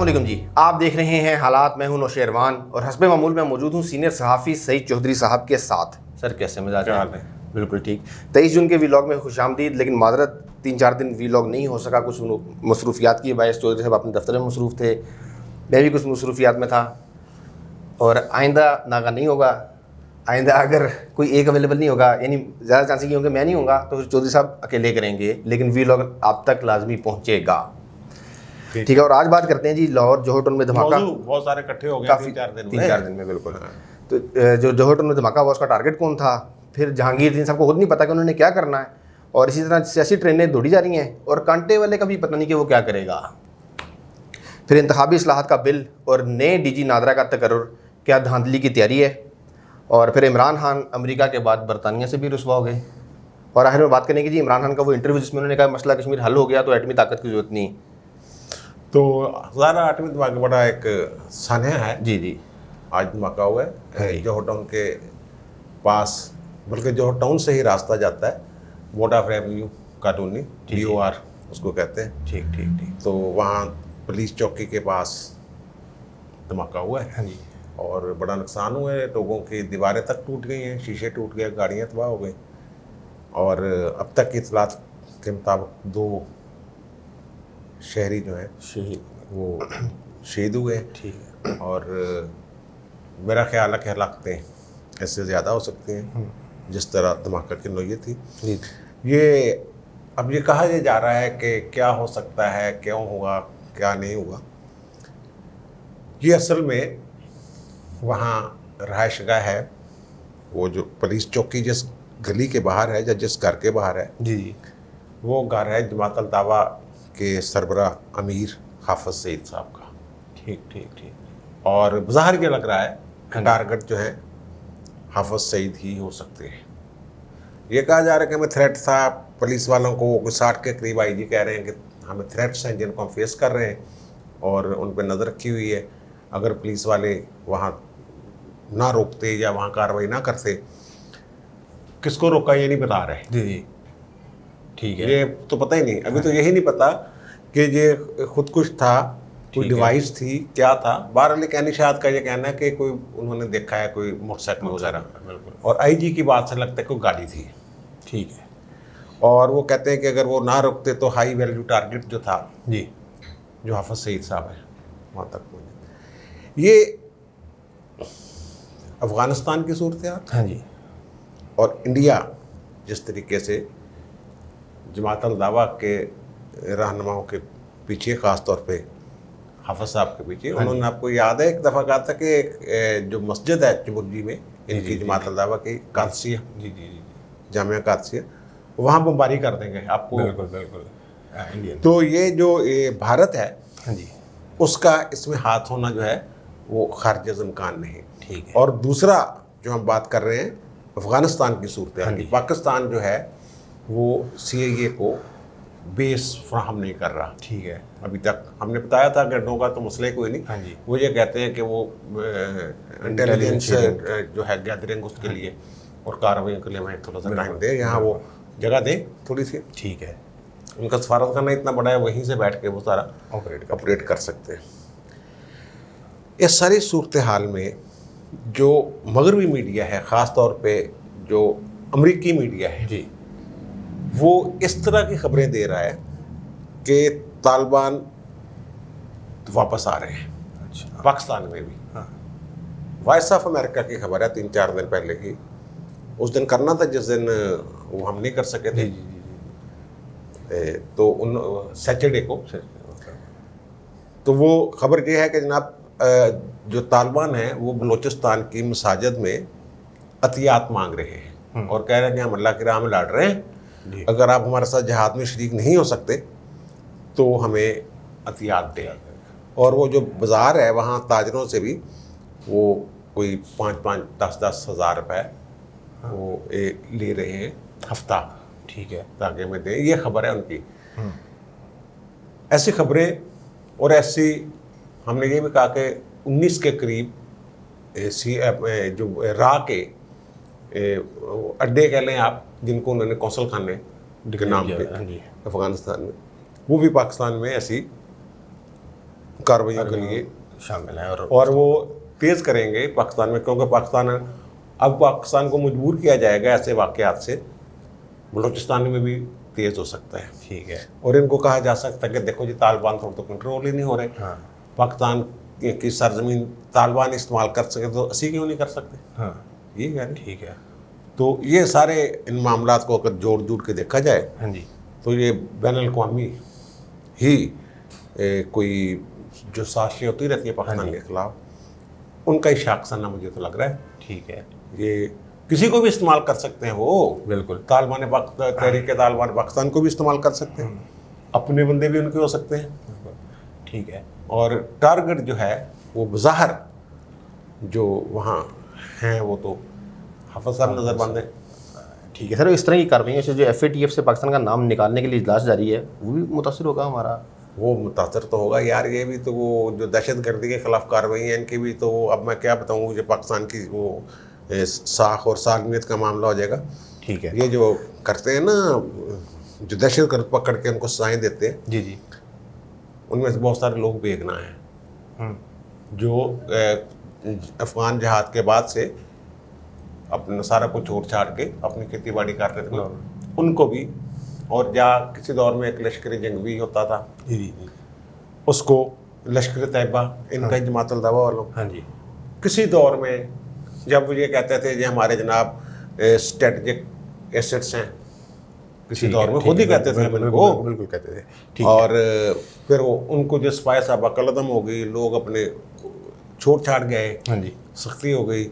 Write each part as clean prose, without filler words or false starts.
अस्सलामुअलैकुम जी, आप देख रहे हैं हालात। मैं हूं नौशेरवान और हस्बे मामूल मैं मौजूद हूं सीनियर सहाफ़ी सईद चौधरी साहब के साथ। सर कैसे मिजाज है? बिल्कुल ठीक। 23 जून के वीलॉग में खुशामदीद। लेकिन माजरत 3-4 दिन वीलॉग नहीं हो सका, कुछ मसरूफियात की वजह से। चौधरी साहब अपने दफ्तर में मसरूफ़ थे, मैं भी कुछ मसरूफियात में था। और आइंदा नागा नहीं होगा। आइंदा अगर कोई एक अवेलेबल नहीं होगा, यानी ज़्यादा चांसेस ये होंगे मैं नहीं होगा, तो फिर चौधरी साहब अकेले करेंगे, लेकिन वीलॉग आप तक लाजमी पहुँचेगा। ठीक है। और आज बात करते हैं जी लाहौर जोहर टाउन में धमाका। बहुत सारे इकट्ठे हो गए काफ़ी 3-4 दिन में बिल्कुल। तो जो जोहर टाउन में धमाका हुआ उसका टारगेट कौन था? फिर जहांगीर दिन साहब को खुद नहीं पता कि उन्होंने क्या करना है। और इसी तरह सियासी ट्रेनें दौड़ी जा रही हैं और कांटे वाले का भी पता नहीं कि वो क्या करेगा। फिर इंतखाबी इस्लाहात का बिल और नए डीजी नादरा का तकर्रुर, क्या धांधली की तैयारी है। और फिर इमरान खान अमेरिका के बाद बरतानिया से भी रुसवा हो गए। और आखिर में बात करेंगे जी इमरान खान का वो इंटरव्यू जिसमें उन्होंने कहा मसला कश्मीर हल हो गया तो एटमी ताकत की जरूरत नहीं। तो ज़्यादा आठवीं धमाका बड़ा एक सान्या है जी जी। आज धमाका हुआ है जोहर टाउन के पास, बल्कि जोहर टाउन से ही रास्ता जाता है board of revenue colony, DOR उसको कहते हैं। ठीक ठीक ठीक। तो वहाँ पुलिस चौकी के पास धमाका हुआ है। हाँ जी। और बड़ा नुकसान हुआ है, लोगों की दीवारें तक टूट गई हैं, शीशे टूट गए, गाड़ियाँ तबाह हो गई। और अब तक की इतलात के मुताबिक 2 शहरी जो हैं शहीद वो शहीद हुए। ठीक है। और मेरा ख्याल है कि हलाकतें ऐसे ज़्यादा हो सकती हैं जिस तरह धमाका की नौयत थी। जी। ये अब ये कहा जा रहा है कि क्या हो सकता है, क्यों होगा, क्या नहीं हुआ। ये असल में वहाँ रहायशगाह है, वो जो पुलिस चौकी जिस गली के बाहर है या जिस घर के बाहर है, जी जी। वो घर है जमात अल दावा के सरबरा अमीर हाफिज सईद साहब का। ठीक ठीक ठीक। और बाहर ये लग रहा है कि टारगेट जो है हाफिज सईद ही हो सकते हैं। ये कहा जा रहा है कि हमें थ्रेट था पुलिस वालों को, कुछ 60 के करीब IG कह रहे हैं कि हमें थ्रेट्स हैं जिनको हम फेस कर रहे हैं और उन पर नज़र रखी हुई है। अगर पुलिस वाले वहाँ ना रोकते या वहाँ कार्रवाई ना करते, किसको रोका ये नहीं बता रहे। जी जी। ठीक है। ये तो पता ही नहीं, अभी तो यही नहीं पता कि ये खुदकुश था, कोई डिवाइस थी, क्या था। बहरहाल कहनी शायद का ये कहना है कि कोई उन्होंने देखा है कोई मोटरसाइकिल वगैरह, और IG की बात से लगता है कोई गाड़ी थी। ठीक है। और वो कहते हैं कि अगर वो ना रुकते तो हाई वैल्यू टारगेट जो था जी, जो हाफिज सईद साहब है वहाँ तक पहुँचे। ये अफ़गानिस्तान की सूरत हाल हाँ जी। और इंडिया जिस तरीके से जमात अल दावा के रहनुमाओं के पीछे, ख़ास तौर पे हाफिज साहब के पीछे, उन्होंने, आपको याद है एक दफ़ा कहा था कि जो मस्जिद है चिबुर्जी में इनकी जमात अल दावा की, कादसिया, जी जी जी। जामिया कादसिया, वहाँ बमबारी कर देंगे आपको। बिल्कुल बिल्कुल। इंडियन। तो ये जो भारत है हाँ जी। उसका इसमें हाथ होना जो है वो खारिज इम्कान नहीं। ठीक है। और दूसरा जो हम बात कर रहे हैं अफ़गानिस्तान की सूरत हाल की, हाँ जी। पाकिस्तान जो है वो CIA को बेस फ्राहम नहीं कर रहा। ठीक है। अभी तक हमने बताया था कि गड्ढों का तो मसला ही कोई नहीं। हाँ जी। वो ये कहते हैं कि वो इंटेलिजेंस जो है गैदरिंग उसके लिए और कार्रवाई के लिए हमें थोड़ा सा टाइम दे, यहाँ वो जगह दें थोड़ी सी। ठीक है। उनका सफारतखाना इतना बड़ा है, वहीं से बैठ के वो सारा ऑपरेट कर सकते हैं। इस सारी सूरत हाल में जो मगरबी मीडिया है, ख़ास तौर पे जो अमरीकी मीडिया है जी, वो इस तरह की खबरें दे रहा है कि तालिबान वापस आ रहे हैं। अच्छा। पाकिस्तान में भी। हाँ। वॉइस ऑफ अमेरिका की खबर है 3-4 दिन पहले की। उस दिन करना था जिस दिन वो हम नहीं कर सके थे। जी जी जी। तो उन सैटरडे को, तो वो खबर ये है कि जनाब जो तालिबान हैं वो बलूचिस्तान की मसाजिद में अतियात मांग रहे हैं और कह रहे हैं कि हम अल्लाह की राह में लड़ रहे हैं, अगर आप हमारे साथ जहाद में शरीक नहीं हो सकते तो हमें अतियात दें। और वो जो बाज़ार है वहाँ ताजरों से भी वो कोई 5-5, 10-10 हज़ार रुपये वो ले रहे हैं हफ्ता। ठीक है। ताकि में दें, ये खबर है उनकी। ऐसी खबरें और ऐसी हमने ये भी कहा कि 19 के करीब जो राह के अड्डे कह लें आप, जिनको उन्होंने कौंसल खाने के नाम पे अफ़गानिस्तान में, वो भी पाकिस्तान में ऐसी कार्रवाइयों के लिए शामिल हैं। और वो तेज़ करेंगे पाकिस्तान में, क्योंकि अब पाकिस्तान को मजबूर किया जाएगा ऐसे वाक़यात से, बलूचिस्तान में भी तेज़ हो सकता है। ठीक है। और इनको कहा जा सकता है कि देखो जी, तालिबान थोड़ा तो कंट्रोल ही नहीं हो रहे। हाँ। पाकिस्तान की सरजमीन तालिबान इस्तेमाल कर सके तो असी क्यों नहीं कर सकते? हाँ, ये है। ठीक है। तो ये सारे इन मामलात को अगर जोड़ के देखा जाए, हाँ जी, तो ये बैनुल-अक़वामी ही कोई जो साजिशें होती रहती है पाकिस्तान के खिलाफ, उनका ही शाखसना मुझे तो लग रहा है। ठीक है। ये किसी को भी इस्तेमाल कर सकते हैं वो, बिल्कुल। तहरीक-ए-तालिबान पाकिस्तान को भी इस्तेमाल कर सकते हैं, अपने बंदे भी उनके हो सकते हैं। ठीक है। और टारगेट जो है वो बज़ाहिर जो वहाँ हैं वो तो हाफ़िज़ साहब नज़रबंद है। ठीक है सर, इस तरह की कार्रवाइयों से जो FATF से पाकिस्तान का नाम निकालने के लिए इजलास जारी है, वो भी मुतासिर होगा हमारा? वो मुतासर तो होगा यार, ये भी तो वो जो दहशतगर्दी के ख़िलाफ़ कार्रवाई है इनकी भी तो, अब मैं क्या बताऊँ, जो पाकिस्तान की वो साख और सालमियत का मामला हो जाएगा। ठीक है। ये जो करते हैं ना, जो दहशतगर्द पकड़ के उनको सजाएं देते हैं, जी जी। उनमें से बहुत सारे लोग बेगुनाह हैं जो अफ़गान जहाद के बाद से अपना सारा कुछ छोड़ छाड़ के अपनी खेती बाड़ी कर रहे थे, उनको भी। और जहाँ किसी दौर में एक लश्कर जंग भी होता था, जी जी जी। उसको लश्कर तैयबा, इनका जमातुल दावा वालों, हाँ जी। किसी दौर में जब वो ये कहते थे ये हमारे जनाब स्ट्रेटजिक एसेट्स हैं, किसी दौर में खुद ही कहते थे उनको, बिल्कुल कहते थे। और फिर वो उनको जो स्पाई साहबा कलदम हो गई, लोग अपने छोड़ छाड़ गए, हाँ जी। सख्ती हो गई।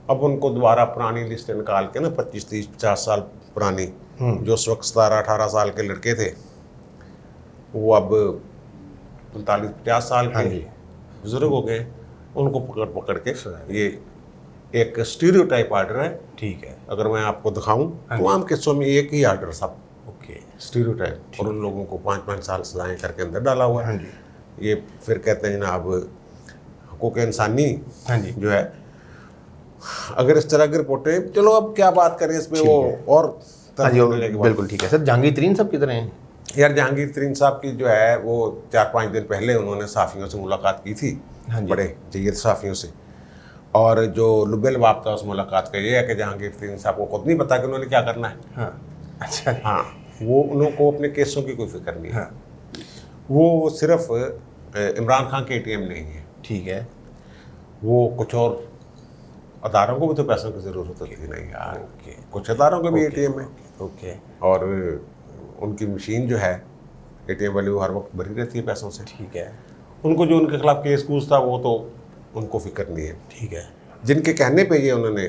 अब उनको दोबारा पुरानी लिस्ट निकाल के ना 25, 30, 50 साल पुरानी, जो उस वक्त 17, 18 साल के लड़के थे, वो अब 45, 50 साल के बुजुर्ग हो गए, उनको पकड़ के ये एक स्टीरियोटाइप आर्डर है। ठीक है। अगर मैं आपको दिखाऊं तो आम किस्सों में एक ही आर्डर सब ओके। स्टीरियोटाइप, और उन लोगों को 5-5 साल सजाएं करके अंदर डाला हुआ है। ये फिर कहते हैं जनाब हुकूक इंसानी जो है, अगर इस तरह की रिपोर्टें, चलो अब क्या बात करें इसमें, वो और बिल्कुल ठीक है सर। जहांगीर तरीन साहब किधर हैं? यार जहांगीर तरीन साहब की जो है वो 4-5 दिन पहले उन्होंने सहाफ़ियों से मुलाकात की थी, बड़े जय्यद सहाफ़ियों से। और जो लुबेलवाब था उस मुलाकात का ये है कि जहांगीर तरीन साहब को खुद नहीं पता कि उन्होंने क्या करना है। हाँ। अच्छा। हाँ, वो उनको अपने केसों की कोई फिक्र नहीं है। वो सिर्फ इमरान खान के ATM नहीं है। ठीक है। वो कुछ और अदारों को भी तो पैसों की ज़रूरत होती है नहीं यार, कुछ अदारों के भी ATM है। ओके। और उनकी मशीन जो है ATM वाली, वो हर वक्त भरी रहती है पैसों से। ठीक है। उनको जो उनके खिलाफ केस कूस था वो तो उनको फिक्र नहीं है। ठीक है। जिनके कहने पे ये उन्होंने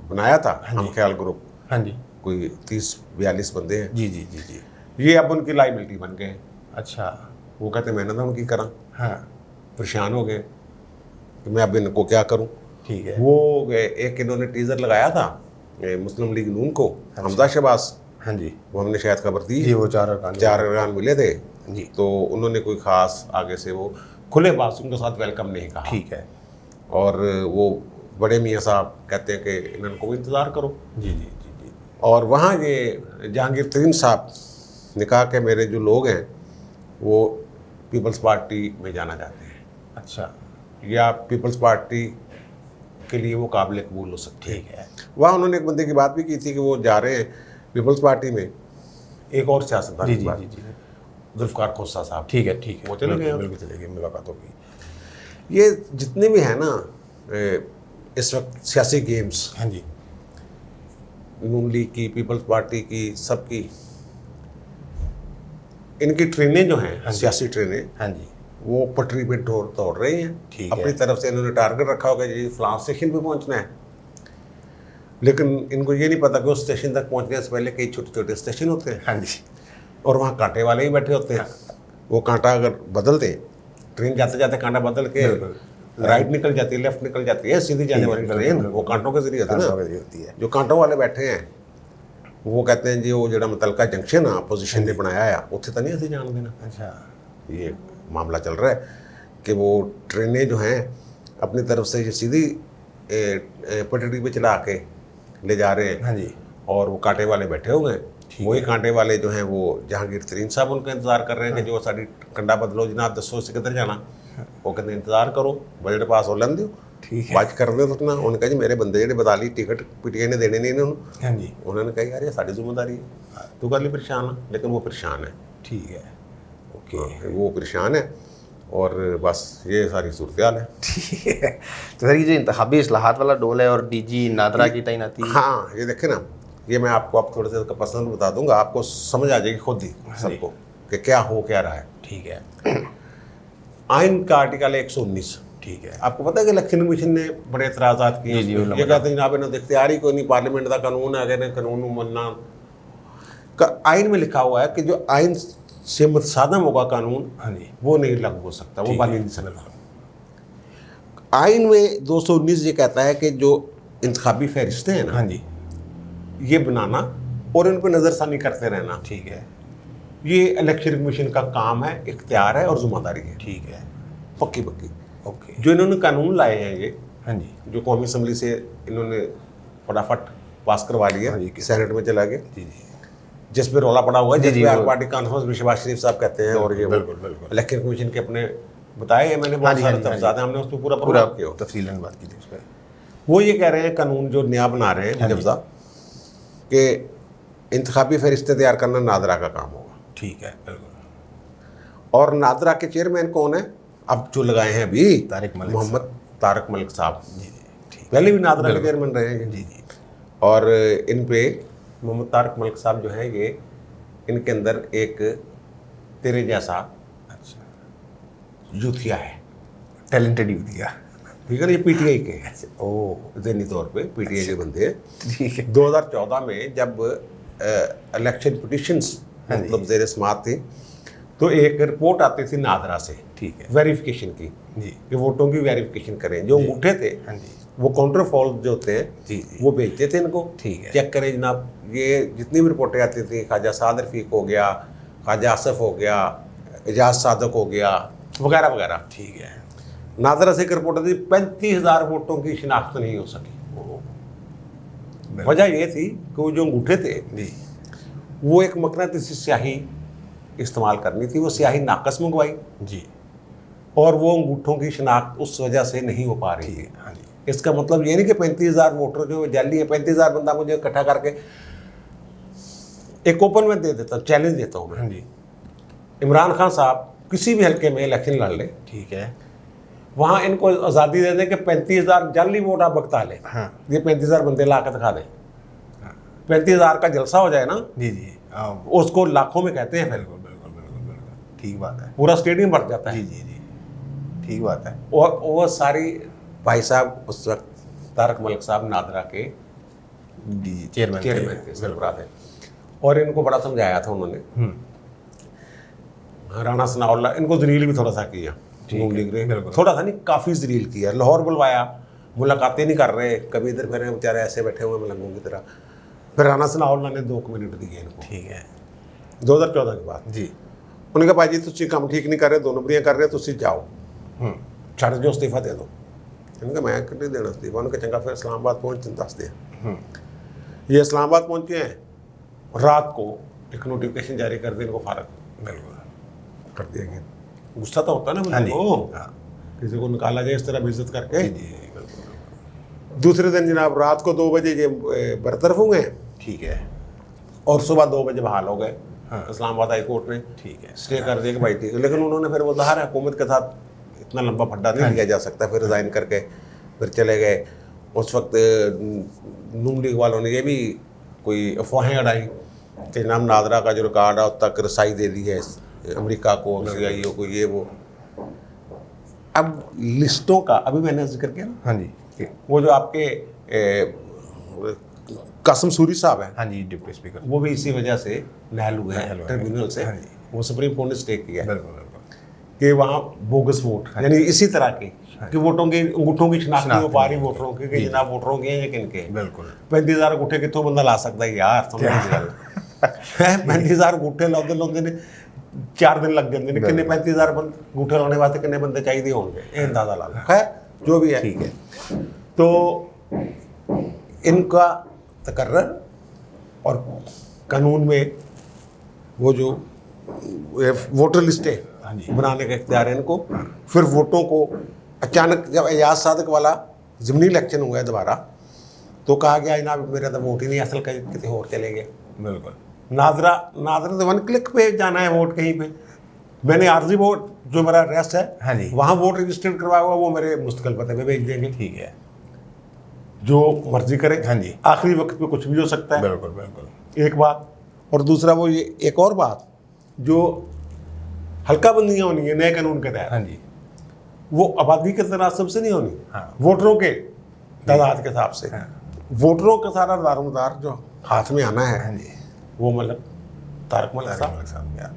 बनाया था हम ख्याल ग्रुप, हाँ जी, कोई 30-42 बंदे हैं। जी जी जी जी। ये अब उनकी लाइबिलिटी बन गए। अच्छा। वो कहते मैंने तो उनकी करा, हाँ। परेशान हो गए कि मैं अब इनको क्या करूं। ठीक है। वो एक इन्होंने टीज़र लगाया था मुस्लिम लीग नून को, हमजा शहबाज, हाँ जी, वो हमने शायद खबर दी जी, वो 4 अरकान मिले थे जी। तो उन्होंने कोई ख़ास आगे से वो खुले बात उनके साथ वेलकम नहीं कहा। ठीक है। और वो बड़े मियाँ साहब कहते हैं कि इनको भी इंतज़ार करो। जी जी जी जी। और वहाँ ये जहांगीर तरीन साहब ने कहा कि मेरे जो लोग हैं वो पीपल्स पार्टी में जाना चाहते हैं। अच्छा। या पीपल्स पार्टी के लिए वो काबिल कबूल हो सकते हैं। ठीक है। वहाँ उन्होंने एक बंदे की बात भी की थी कि वो जा रहे हैं पीपल्स पार्टी में, एक और सियासतदान जी की जी बात, जी जी। जुल्फ़िकार खोसा साहब। ठीक है। ठीक है। वो चले गए, बिल्कुल चले गए, मुलाकात होगी। ये जितने भी हैं ना इस वक्त सियासी गेम्स, हाँ जी, नून लीग की, पीपल्स पार्टी की, सबकी इनकी ट्रेनें जो हैं, सियासी ट्रेनें, हाँ जी, वो पटरी पे दौड़ रही हैं। ठीक अपनी है। तरफ से इन्होंने टारगेट रखा होगा जी फलां स्टेशन पे पहुंचना है, लेकिन इनको ये नहीं पता कि उस स्टेशन तक पहुंचने से पहले कई छोटे छोटे स्टेशन होते हैं। हाँ जी। और वहाँ कांटे वाले ही बैठे होते हैं। वो कांटा अगर बदल दे, ट्रेन जाते जाते कांटा बदल के राइट निकल जाती है, लेफ्ट निकल जाती है, सीधी जाने वाली ट्रेन वो कांटों के जरिए होती है। जो कांटों वाले बैठे हैं वो कहते हैं जी वो जो मुतलका जंक्शन है अपोजिशन ने बनाया है उत्थे तो नहीं ऐसे जान देना। अच्छा। ये मामला चल रहा है कि वो ट्रेनें जो हैं अपनी तरफ से ये सीधी पटड़ी पे चला के ले जा रहे हैं। हाँ जी। और वो कांटे वाले बैठे हुए हैं। वही कांटे वाले जो हैं वो जहांगीर तरीन साहब उनका इंतजार कर रहे हैं कि जो साड़ी कंडा बदलो जनाब, दसो से किधर जाना। वो कहते इंतजार करो, बजट पास हो लें दो, ठीक है। बात कर दे तो ना। उन्होंने कहा जी मेरे बंदे ਜਿਹੜੇ बता ली टिकट पीटीआई ने देने नहीं इन्होंने। हाँ जी, उन्होंने कहा यार ये साड़ी जिम्मेदारी है, तू कर ली परेशान है। लेकिन वो परेशान है, ठीक है, ओके, वो परेशान है और बस ये सारी सूरत हाल है। ठीक है। तो सर ये जो इंतखाबी इस्लाहात वाला डोल है और डीजी नादरा की तैनाती, हाँ ये देखे ना, ये मैं आपको आप थोड़े से पर्सनल बता दूंगा, आपको समझ आ जाएगी खुद ही सबको कि क्या हो क्या रहा है। ठीक है, आइन का आर्टिकल 119, ठीक है, आपको पता है कि इलेक्शन कमीशन ने बड़े एतराज़ात किए। जी, ये कहते हैं जनाब इन्हें इख्तियार ही कोई नहीं, पार्लियामेंट का कानून है, अगर कानून मनना आइन में लिखा हुआ है कि जो आइन से मुतसादम होगा कानून, हाँ जी, वो नहीं लागू हो सकता, वो ठीक बन है, ही नहीं सकता। आइन में 219 ये कहता है कि जो इंतखाबी फहरिस्तें हैं ना, हाँ जी, ये बनाना और इन पर नज़रसानी करते रहना, ठीक है, ये इलेक्शन कमीशन का काम है, इख्तियार है और जिम्मेदारी है, ठीक है, पक्की पक्की। ओके, जो इन्होंने कानून लाए हैं ये, हाँ जी, जो कौमी असम्बली से इन्होंने फटाफट पास करवा लिया, हाँ जी, सेनेट में चला गया, जी जी, जिस पे रौला पड़ा हुआ है, जिस जी, पे आल वो- पार्टी कॉन्फ्रेंस में शहबाज शरीफ साहब कहते हैं, और ये बिल्कुल, बिल्कुल। इलेक्शन कमीशन के अपने बताए हैं मैंने, हाँ बहुत जी, हाँ सारे जी, हाँ तफसीलात हैं, हमने उस पर पूरा पूरा किया। तफसीलन बात की थी उस पर, वो ये कह रहे हैं कानून जो नया बना रहे हैं हाँ जी। मुजब साहब, कि इंतखाबी फहरिस्तें तैयार करना नादरा का काम होगा। ठीक है, बिल्कुल, और नादरा के चेयरमैन कौन है अब जो लगाए हैं अभी? तारिक मलिक मोहम्मद तारिक मलिक साहब। जी जी, ठीक, पहले भी नादरा के चेयरमैन रहे हैं ये। जी जी, और इन पे मोहम्मद तारिक मलिक साहब जो है ये, इनके अंदर एक तेरे जैसा अच्छा, यूथिया है, टैलेंटेड यूथ दिया, ठीक है ना, ये पीटीआई के हैं, ओ, ज़हनी तौर पे पीटीआई के बंदे हैं। ठीक है, 2014 में जब इलेक्शन पिटिशंस हाँ जी। मतलब ज़ेर समाअत थी, तो एक रिपोर्ट आती थी नादरा से ठीक है, वेरिफिकेशन की, जी, कि वोटों की वेरिफिकेशन करें। जो अंगूठे थे हाँ जी, वो काउंटर फॉल जो होते हैं, जी जी, वो भेजते थे इनको, ठीक है, चेक करें जनाब। ये जितनी भी रिपोर्टें आती थी, ख्वाजा साद रफीक हो गया, ख्वाजा आसफ हो गया, एजाज सादक हो गया, वगैरह वगैरह। ठीक है, नादरा से एक रिपोर्ट थी, 35,000 वोटों की शिनाख्त नहीं हो सकी। बिल्कुल। वजह ये थी कि वो जो अंगूठे थे, जी, वो एक मकनातीसी स्याही इस्तेमाल करनी थी, वो स्याही नाकस मंगवाई जी, और वो अंगूठों की शिनाख्त उस वजह से नहीं हो पा रही ठीक थी। है, हाँ जी, इसका मतलब ये नहीं कि 35,000 वोटर जो जाली है, 35,000 बंदा मुझे इकट्ठा करके एक ओपन में दे देता हूँ, चैलेंज देता हूँ मैं, हाँ जी, इमरान खान साहब किसी भी हल्के में इलेक्शन लड़ ले, ठीक है, वहाँ इनको आज़ादी दे दें कि 35,000 जाली वोट आप बकता ले, हाँ, ये 35,000 बंदे ला के दिखा दें, 35,000 का जलसा हो जाए ना, जी जी, हाँ, उसको लाखों में कहते हैं, फिर बिल्कुल बिल्कुल बिल्कुल बिल्कुल, ठीक बात है, पूरा स्टेडियम भर जाता जी है। जी जी, ठीक बात है, और वो सारी भाई साहब उस वक्त तारिक मलिक साहब नादरा के जी जी, चेयरमैन चेयरमैन थे, सरबराह थे, और इनको बड़ा समझाया था उन्होंने। राणा सनाउल्लाह इनको जलील भी थोड़ा सा किया, नून लीग ने बिल्कुल। थोड़ा सा नहीं, काफ़ी जलील किया। लाहौर बुलवाया, मुलाकातें नहीं कर रहे, कभी इधर फिर बेचारे ऐसे बैठे हुए मलंगों की तरह। फिर राणा सनाउल्लाह ने 2 मिनट दिए इनको, ठीक है, 2014 के बाद। जी, उन्होंने कहा भाई जी तुम काम ठीक नहीं कर रहे, 2 नंबरियाँ कर रहे, तुम जाओ, छड़ जो इस्तीफा दे दो। इनका मैं नहीं देना इस्तीफा। उन्होंने कहा चंगा फिर इस्लामाबाद पहुँच दस दें। ये इस्लामाबाद पहुँचे हैं, रात को एक नोटिफिकेशन जारी कर दी, इनको फारग बिल्कुल, कर दिया गया। गुस्सा तो होता है ना हाँ बंदे जी, को, हाँ, किसी को निकाला जाए इस तरह बेइज्जत करके। जी जी, बिल्कुल, दूसरे दिन जनाब रात को 2 बजे ये बरतरफ हो गए ठीक है, और सुबह 2 बजे बहाल हो गए। हाँ। इस्लामाबाद हाई कोर्ट ने ठीक है, स्टे कर दिया कि भाई ठीक है, लेकिन उन्होंने फिर वो ज़ाहिर है हुकूमत के साथ इतना लंबा फड्डा नहीं लिया जा सकता, फिर रिज़ाइन करके फिर चले गए। उस वक्त नून लीग वालों ने ये भी कोई अफवाहें उड़ाई कि जनाब नादरा का जो रिकॉर्ड है उस तक रसाई दे दी है अमेरिका को, CIO को, ये वो। अब लिस्टों का अभी मैंने जिक्र किया ना, हाँ जी, ठीक, वो जो आपके कासम सूरी साहब हैं, हाँ जी, डिप्टी स्पीकर, वो भी इसी वजह से नहल हुए हैं ट्रिब्यूनल से। हाँ जी, वो सुप्रीम कोर्ट ने स्टे किया है बिल्कुल बिल्कुल, कि वहाँ बोगस वोट, यानी इसी तरह के कि वोटों की अंगूठों की शिनाख्त नहीं हो पा रही वोटरों की, कि जनाब वोटरों के हैं या किन के हैं। बिल्कुल, 35,000 अंगूठे कितों बंदा ला सकता है यार, समझ नहीं गल 35,000 अंगूठे लाते ने 4 दिन लग जाते हैं, किन्ने 35,000 अंगूठे लाने वास्ते किन्ने बंदे चाहिए होंगे, ये अंदाजा ला लो। खैर जो भी है, ठीक है, तो इनका तकर्रर और कानून में वो जो वोटर लिस्टें हाँ जी। बनाने का इख्तियार है इनको। फिर वोटों को अचानक जब एजाज सादिक वाला ज़िमनी इलेक्शन हुआ है दोबारा, तो कहा गया जनाब मेरा तो वोट ही नहीं, असल किसी और चले गए। बिल्कुल। नाजरा तो 1 क्लिक पे जाना है वोट कहीं पे। मैंने आर्जी वोट जो मेरा एड्रेस है, हाँ जी। वहाँ वोट रजिस्टर्ड करवाया हुआ, वो मेरे मुस्तकिल पते पे भेज देंगे। ठीक है। जो मर्जी करे। हाँ जी। आखिरी वक्त पे कुछ भी हो सकता है। बिल्कुल बिल्कुल। एक बात। और दूसरा वो ये एक और बात, जो हल्का बंदियाँ होनी है नए कानून के तहत, हाँ जी। वो आबादी के तनासब से नहीं होनी, हाँ। वोटरों के तादाद के हिसाब से। हाँ। वोटरों का सारा दारोमदार जो हाथ में आना है, हाँ जी। वो मतलब तारक मलिक साहब। तारक साहब क्या?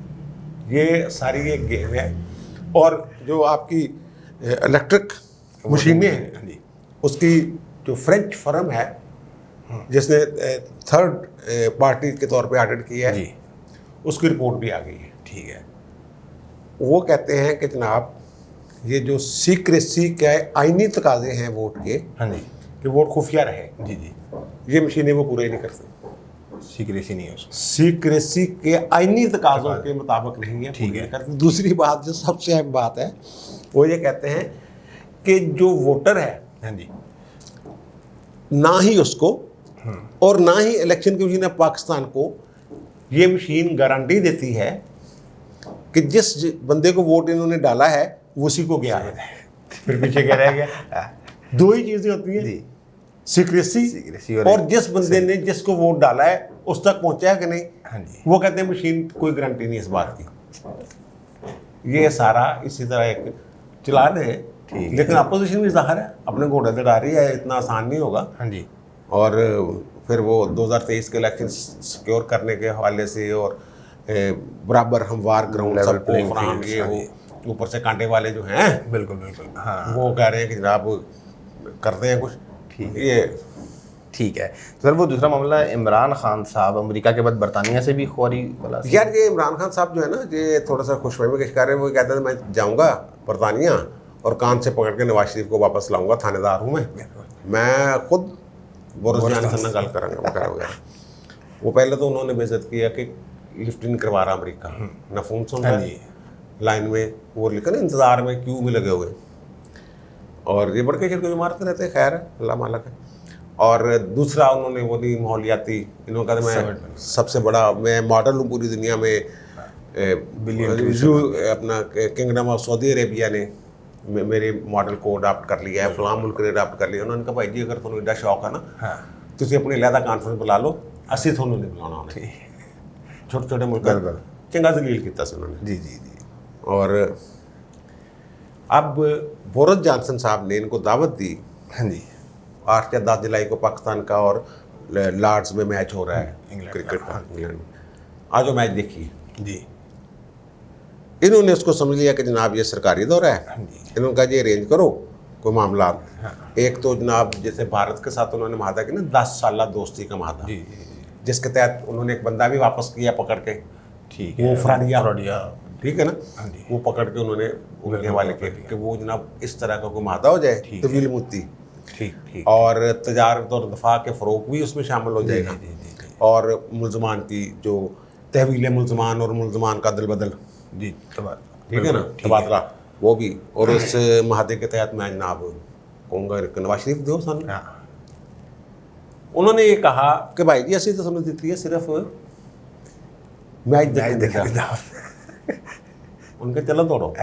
ये सारी एक गेम है। और जो आपकी इलेक्ट्रिक मशीनें हैं, हाँ जी। उसकी जो फ्रेंच फर्म है जिसने थर्ड पार्टी के तौर पे ऑडिट किया है, जी। उसकी रिपोर्ट भी आ गई है। ठीक है। वो कहते हैं कि जनाब ये जो सीक्रेसी के आईनी तकाजे हैं वोट के, हाँ जी। कि वोट खुफिया रहे, जी जी। ये मशीनें वो पूरे नहीं कर सकती। सीक्रेसी नहीं है उसमें। सीक्रेसी के आईनी तकाजों के मुताबिक नहीं है। ठीक पूरी है। नहीं करती। दूसरी बात जो सबसे अहम बात है, वो ये कहते हैं कि जो वोटर है, हाँ जी। ना ही उसको और ना ही इलेक्शन कमीशन ऑफ पाकिस्तान को ये मशीन गारंटी देती है कि जिस बंदे को वोट इन्होंने डाला है वो उसी को गया है। फिर पीछे क्या रह गया? दो ही चीजें होती हैं, जी। सीक्रेसी सीक्रेसी और जिस बंदे ने जिसको वोट डाला है उस तक पहुंचा है कि नहीं। हाँ जी। वो कहते हैं मशीन कोई गारंटी नहीं इस बात की। ये सारा इसी तरह एक चलान है। ठीक है। लेकिन अपोजिशन भी जाहिर है अपने घोड़े से डाल रही है, इतना आसान नहीं होगा। हाँ जी। और फिर वो 2023 के इलेक्शन सिक्योर करने के हवाले से और बराबर हमवार ग्राउंड Level सबको playing फराहम, fields, ये हाँ वो ऊपर से कांटे वाले जो हैं बिल्कुल बिल्कुल। हाँ। वो कह रहे हैं कि जनाब करते हैं कुछ। ठीक है। ये ठीक है। तो सर वो दूसरा मामला इमरान खान साहब अमेरिका के बाद बरतानिया से भी ख्वारी वाला। यार ये इमरान खान साहब जो है ना, ये थोड़ा सा खुशफहमी का शिकार है। वो कहते थे मैं जाऊंगा बरतानिया और कान से पकड़ के नवाज शरीफ को वापस लाऊंगा, थानेदार हूँ मैं खुद बोरिस जॉनसन से गल करांगा वगैरह वगैरह। वो पहले तो उन्होंने बेइज्जत किया कि लिफ्ट नहीं करवा रहा अमेरिका, ना फोन सुन रहा है, लाइन में वो लिखा ना इंतजार में क्यू में लगे हुए, और ये बड़के छिड़के जो मारते रहते हैं। खैर है, अल्लाह मालक है। और दूसरा उन्होंने वो नहीं माहौलियाती, इन्होंने कहा मैं सबसे बड़ा मैं मॉडल हूँ पूरी दुनिया में। अपना किंगडम ऑफ सऊदी अरेबिया ने मेरे मॉडल को अडाप्ट कर लिया है, फलां मुल्क ने अडाप्ट कर लिया। उन्होंने कहा भाई जी अगर तुम्हें एडा शौक है ना, तुम अपनी लहदा कॉन्फ्रेंस बुला लो, असी थोनों नहीं बुलाना उन्हें। छोटे छोटे मुल्क चंगा जलील किया उन्होंने। जी जी जी। और अब बोरिस जॉनसन साहब ने इनको दावत दी। हाँ जी। 8 या 10 जुलाई को पाकिस्तान का और लॉर्ड्स में मैच हो रहा है क्रिकेट का, इंग्लैंड में। आज वो मैच देखिए जी। इन्होंने उसको समझ लिया कि जनाब ये सरकारी दौरा है। हाँ जी। इन्होंने कहा जी अरेंज करो कोई मामला। एक तो जनाब जैसे भारत के साथ उन्होंने माहदा किया ना, 10 साल दोस्ती का माहदा, जी जी जी। जिसके तहत उन्होंने एक बंदा भी वापस किया पकड़ के। ठीक वो है। फ्राडिया, ठीक है ना। हाँ जी। वो पकड़ के उन्होंने उनके हवाले किया कि वो जनाब इस तरह का कोई माहदा हो जाए, तवील मुद्दी। ठीक ठीक। और तजारत और दफा के फ़रोग भी उसमें शामिल हो जाएगा। जी, जी, जी, जी। और मुलजमान की जो तहवील मुलजमान और मुलजमान का अदल बदल, जी ठीक है ना, तबादला, वो भी। और उस महादे के तहत मैं जनाब कहूँगा नवाज शरीफ दो सामने। उन्होंने ये कहा कि भाई जी असली तो समझ देती है सिर्फ मैच देखने। उनका चलो दौड़ो,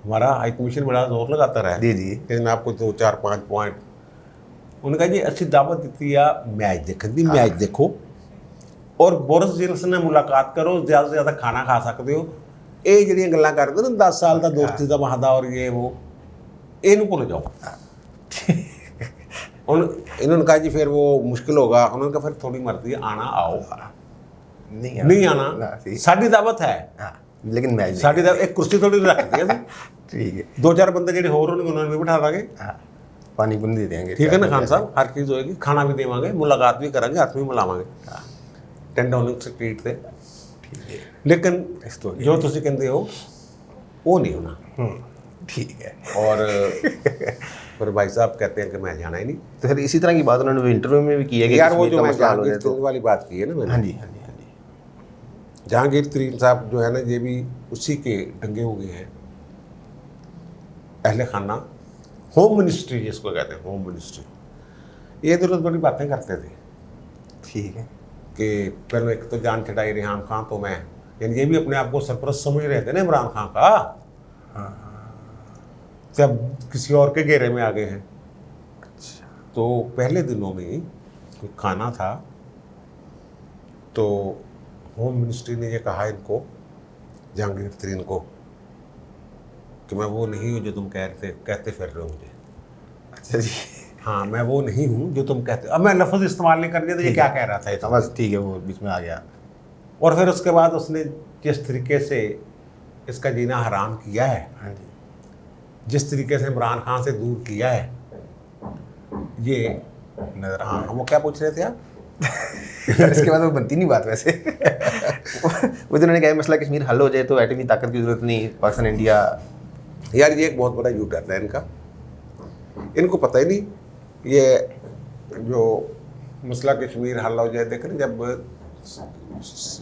हमारा हाई कमीशन बड़ा जोर लगाता रहा जी जी। कि जनाब को 2 4 5 पॉइंट। उन्होंने कहा जी अच्छी दावत दी है मैच देखने दी, मैच देखो और बोरिस जॉनसन ने मुलाकात करो, ज़्यादा से ज़्यादा खाना खा सकते हो। ये जड़ियाँ गल्लां करते ना 10 साल का दोस्ती का माहदा और ये वो, इन्हों भुल जाओ। इन्होंने कहा जी फिर वो मुश्किल होगा। उन्होंने कहा फिर थोड़ी मर्जी आना आओ, नहीं आना साड़ी दावत है। लेकिन मैच साड़ी दावत एक कुर्सी थोड़ी रख दी। ठीक है। 2 4 बंदे जो होर होंगे उन्होंने भी बिठा देंगे। पानी पुनी दे देंगे, ठीक है ना खान साहब, हर चीज़ होएगी, खाना भी देवांगे, मुलाकात भी करेंगे, हाथ में मिलावांगे 10 डाउनिंग स्ट्रीट से। लेकिन जो तुम कहते हो वो नहीं होना। ठीक है। और फिर भाई साहब कहते हैं कि मैं जाना ही नहीं। तो फिर इसी तरह की बात उन्होंने इंटरव्यू में भी की है कि यार वो जो मसला हो जाए मैं वाली बात की है ना मैंने। हाँ जी हाँ जी हाँ जी। जहांगीर तरीन साहब जो है ना, ये भी उसी के डंगे हुए हैं। अहले खाना, होम मिनिस्ट्री जिसको कहते हैं, होम मिनिस्ट्री, ये तो बड़ी बातें करते थे ठीक है। कि पहले एक तो जान छड़ाई रेहान खान, तो मैं, यानी ये भी अपने आप को सरपरस्त समझ रहे थे ना इमरान खान का, जब किसी और के घेरे में आ गए हैं। तो पहले दिनों में कोई खाना था, तो होम मिनिस्ट्री ने ये कहा इनको, जहांगीर तरीन को, कि मैं वो नहीं हूँ जो तुम कहते फिर रहे हो मुझे। अच्छा जी। हाँ, मैं वो नहीं हूँ जो तुम कहते। अब मैं लफ्ज़ इस्तेमाल नहीं करने, तो ये क्या कह रहा था ये तो। बस ठीक है, वो बीच में आ गया। और फिर उसके बाद उसने जिस तरीके से इसका जीना हराम किया है, हाँ जी, जिस तरीके से इमरान खान से दूर किया है, ये नजर आ हाँ, वो क्या पूछ रहे थे आप? इसके बाद वो बनती नहीं बात वैसे। वो जिन्होंने कहा मसला कश्मीर हल हो जाए तो एटमी ताकत की जरूरत नहीं, पाकिस्तान इंडिया। यार ये एक बहुत बड़ा यू टर्न है इनका, इनको पता ही नहीं ये जो मसला कश्मीर हल हो जाए। देख रहे, जब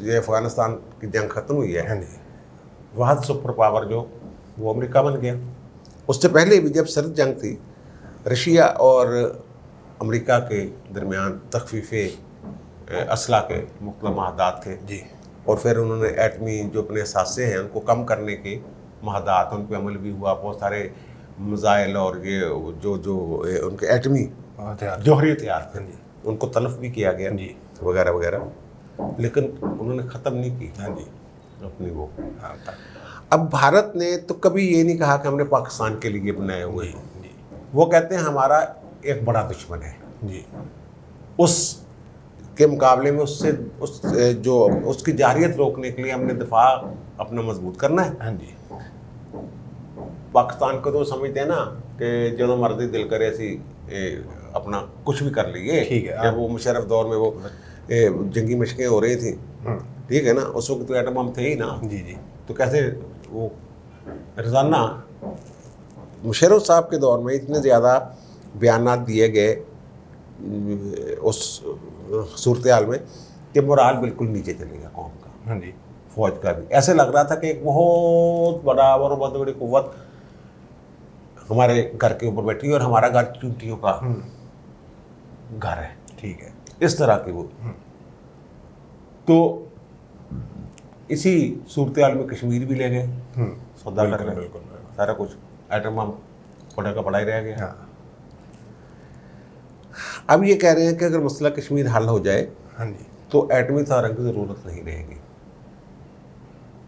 ये अफगानिस्तान की जंग ख़त्म हुई है, हाँ जी, वहाँ सुपर पावर जो वो अमेरिका बन गया। उससे पहले भी जब सर्द जंग थी, रशिया और अमेरिका के दरमियान तखफीफ़े असला के मुख्तलिफ महादात थे जी, और फिर उन्होंने एटमी जो अपने सासे हैं उनको कम करने के महादात, उन पर अमल भी हुआ। बहुत सारे मिसाइल और ये जो उनके एटमी जौहरी हथियार थे, उनको तलफ भी किया गया जी, वगैरह वगैरह, लेकिन उन्होंने ख़त्म नहीं की हाँ जी, अपनी वो। हाँ अब भारत ने तो कभी ये नहीं कहा कि हमने पाकिस्तान के लिए बनाए हुए हैं। जी, वो कहते हैं हमारा एक बड़ा दुश्मन है, जी, उस के मुकाबले में उससे जो उसकी जारियत रोकने के लिए हमने दिफा अपना मजबूत करना है। हाँ जी, पाकिस्तान को तो समझते हैं ना कि जो मर्जी दिल करे ऐसी अपना कुछ भी कर लिए। ठीक है। जब वो मुशर्रफ दौर में वो जंगी मशकें हो रही थी, ठीक है ना, उस वक्त तो एटम बम थे ही ना। जी, जी, तो कैसे वो रोज़ाना मुशर्रफ साहब के दौर में इतने ज़्यादा बयानात दिए गए उस सूरत हाल में कि मोराल बिल्कुल नीचे चलेगा कौम का, हाँ जी, फौज का भी। ऐसे लग रहा था कि एक बहुत बड़ा और बहुत बड़ी कुव्वत हमारे घर के ऊपर बैठी है और हमारा घर चूंटियों का घर है, ठीक है, इस तरह की वो। तो इसी सूरत हाल में कश्मीर भी ले गए, सौदा कर गए, बिल्कुल, सारा कुछ एटम बम पड़ा का पड़ा ही रह गया। हाँ, अब ये कह रहे हैं कि अगर मसला कश्मीर हल हो जाए हाँ जी, तो एटमी हथियारों की ज़रूरत नहीं रहेगी।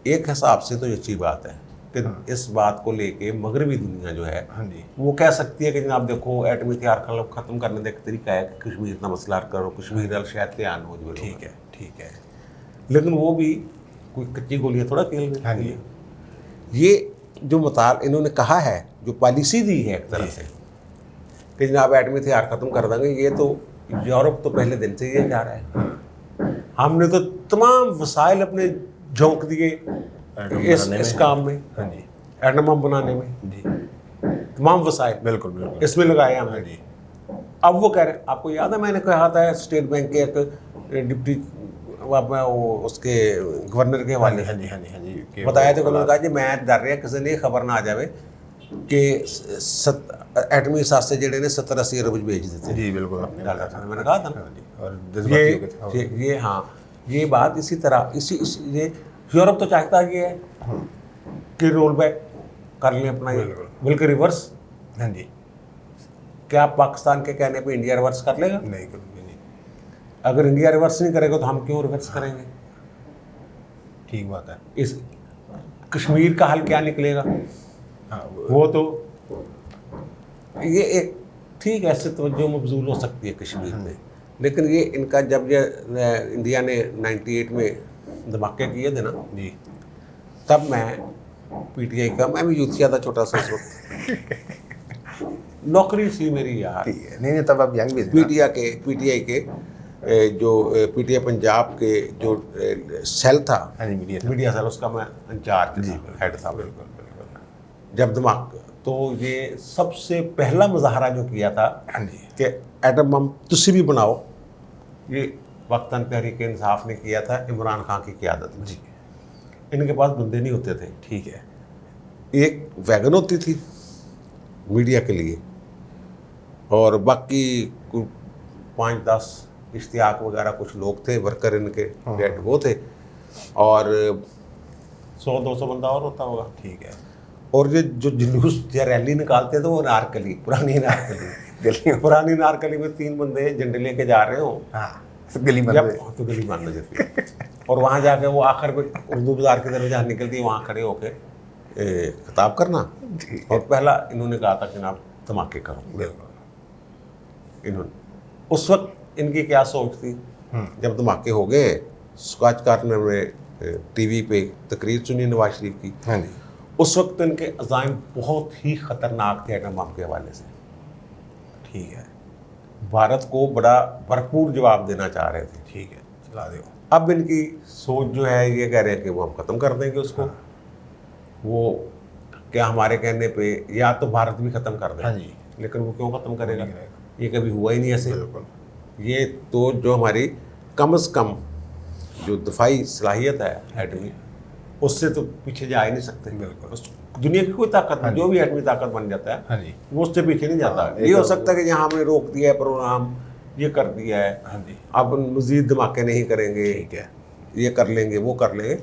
एक हिसाब से तो ये अच्छी बात है कि इस बात को लेके मगरबी दुनिया जो है हाँ जी, वो कह सकती है कि जनाब देखो एटमी हथियार ख़त्म करने का एक तरीका है कि कश्मीर का मसला हल करो, कश्मीर हल शायद तैयार हो जाए। ठीक है, ठीक है, लेकिन वो भी कोई कच्ची गोलियाँ थोड़ा खेल गई। हाँ जी, ये जो मताल इन्होंने कहा है, जो पॉलिसी दी है एक तरह से कि जनाब एटमी हथियार ख़त्म कर देंगे, ये तो यूरोप तो पहले दिन से ये जा रहा है। हमने तो तमाम वसाइल अपने झोंक दिए इस काम में, हाँ जी, एटम बम बनाने में, जी, तमाम वसाइल बिल्कुल, बिल्कुल, इसमें लगाए हमने। हाँ जी, अब वो कह रहे हैं, आपको याद है मैंने कहा था स्टेट बैंक के एक डिप्टी उसके गवर्नर के हवाले हाँ जी, हाँ जी, हाँ जी, कि बताया था, वो- उन्होंने कहा जी मैं डर रहा किसी ने खबर ना आ जाए कि एटमी सासे जेडे ने 70-80 अरब भेज देते। जी, बिल्कुल, आपने डाला था, मैंने कहा था ना। हाँ जी, और जज्बाती हो गए थे। ये हाँ, ये बात इसी तरह ये यूरोप तो चाहता ये है कि रोल बैक कर लें अपना, ये बिल्कुल। बल्कि रिवर्स। हाँ जी, क्या पाकिस्तान के कहने पे इंडिया रिवर्स कर लेगा? नहीं, कभी नहीं, अगर इंडिया रिवर्स नहीं करेगा तो हम क्यों रिवर्स करेंगे? ठीक बात है। इस कश्मीर का हल क्या निकलेगा? हाँ, वो तो ये एक ठीक है, ऐसे तवज्जो मबजूल हो सकती है कश्मीर में, लेकिन ये इनका जब ये इंडिया ने 98 में धमाके किए थे ना, जी, तब मैं पीटीआई का, मैं भी यूथिया था छोटा सा उस वक्त, नौकरी थी मेरी यार। ठीक है, नहीं, तब आप यंग भी थे ना? पीटीआई के जो पीटीआई पंजाब के जो सेल था, हाँ जी, मीडिया सेल, उसका मैं इंचार्ज था, हेड था। बिल्कुल, बिल्कुल, जब धमाका, तो ये सबसे पहला मुजाहरा जो किया था हाँ जी, कि एटम बम तुसी भी बनाओ, ये वक्तन तहरीक इंसाफ ने किया था इमरान खान की क़यादत में। इनके पास बंदे नहीं होते थे। ठीक है। एक वैगन होती थी मीडिया के लिए, और बाकी 5-10 इश्तियाक वगैरह कुछ लोग थे, वर्कर इनके डेट वो थे, और 100-200 बंदा और होता होगा। ठीक है। और ये जो जुलूस या रैली निकालते थे वो नारकली, पुरानी नारकली गली में। पुरानी नारकली में 3 बंदे झंडे लेके जा रहे हो, हाँ, गली में तो गली मान लो जाती। और वहाँ जाके वो आखिर में उर्दू बाजार की तरफ जहाँ निकलती है वहाँ खड़े होके खिताब करना। और पहला इन्होंने कहा था कि आप धमाके करो। बिल्कुल। इन्होंने उस वक्त इनकी क्या सोच थी, जब धमाके हो गए, स्कॉच कार्नर में टीवी पे तकरीर सुनी नवाज शरीफ की। हाँ जी। उस वक्त इनके अज़ाइम बहुत ही ख़तरनाक थे एटम बम के हवाले से। ठीक है। भारत को बड़ा भरपूर जवाब देना चाह रहे थे। ठीक है, चला दो। अब इनकी सोच जो है ये कह रहे हैं कि वो हम ख़त्म कर देंगे उसको। वो क्या हमारे कहने पे या तो भारत भी ख़त्म कर देगा। हाँ जी। लेकिन वो क्यों ख़त्म करेगा, ये कभी हुआ ही नहीं ऐसे। बिल्कुल। ये तो जो हमारी कम से कम जो दफाई सलाहियत है एटमी, उससे तो पीछे जा ही नहीं सकते। बिल्कुल। उस दुनिया की कोई ताकत, जो भी एटमी ताकत बन जाता है, हाँ जी। वो उससे पीछे नहीं जाता। हाँ, ये हो सकता है कि यहाँ हमने रोक दिया है प्रोग्राम, ये कर दिया है, हाँ जी। अब मज़ीद धमाके नहीं करेंगे, ठीक है। ये कर लेंगे, वो कर लेंगे।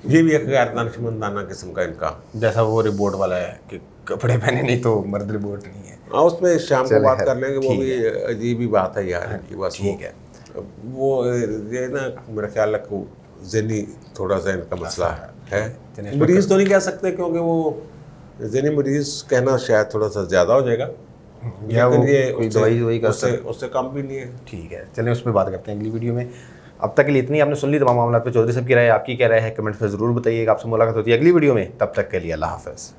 ये भी एक गैर दानिशमंदाना किस्म का इनका, जैसा वो रिपोर्ट वाला है कि कपड़े पहने नहीं तो मर्द रिपोर्ट नहीं है। हाँ, उसमें शाम को चले बात खैर, कर लेंगे। वो ठीक भी है। अजीब ही बात है यार इनकी। बस ठीक है। वो ये ना मेरा ख्याल है कि ज़हनी थोड़ा सा इनका मसला है। मरीज़ तो नहीं कह सकते क्योंकि वो ज़हनी मरीज़ कहना शायद थोड़ा सा ज़्यादा हो जाएगा, या वो लेकिन ये कोई दवाई वही कर उससे कम भी नहीं है। ठीक है, चलिए उस पर बात करते हैं अगली वीडियो में। अब तक के लिए इतनी। आपने सुन ली तमाम मामला पे। चौधरी साहब की राय, आपकी क्या राय है, कमेंट्स में ज़रूर बताइएगा। आपसे मुलाकात होती है अगली वीडियो में। तब तक के लिए अल्लाह हाफ़िज़।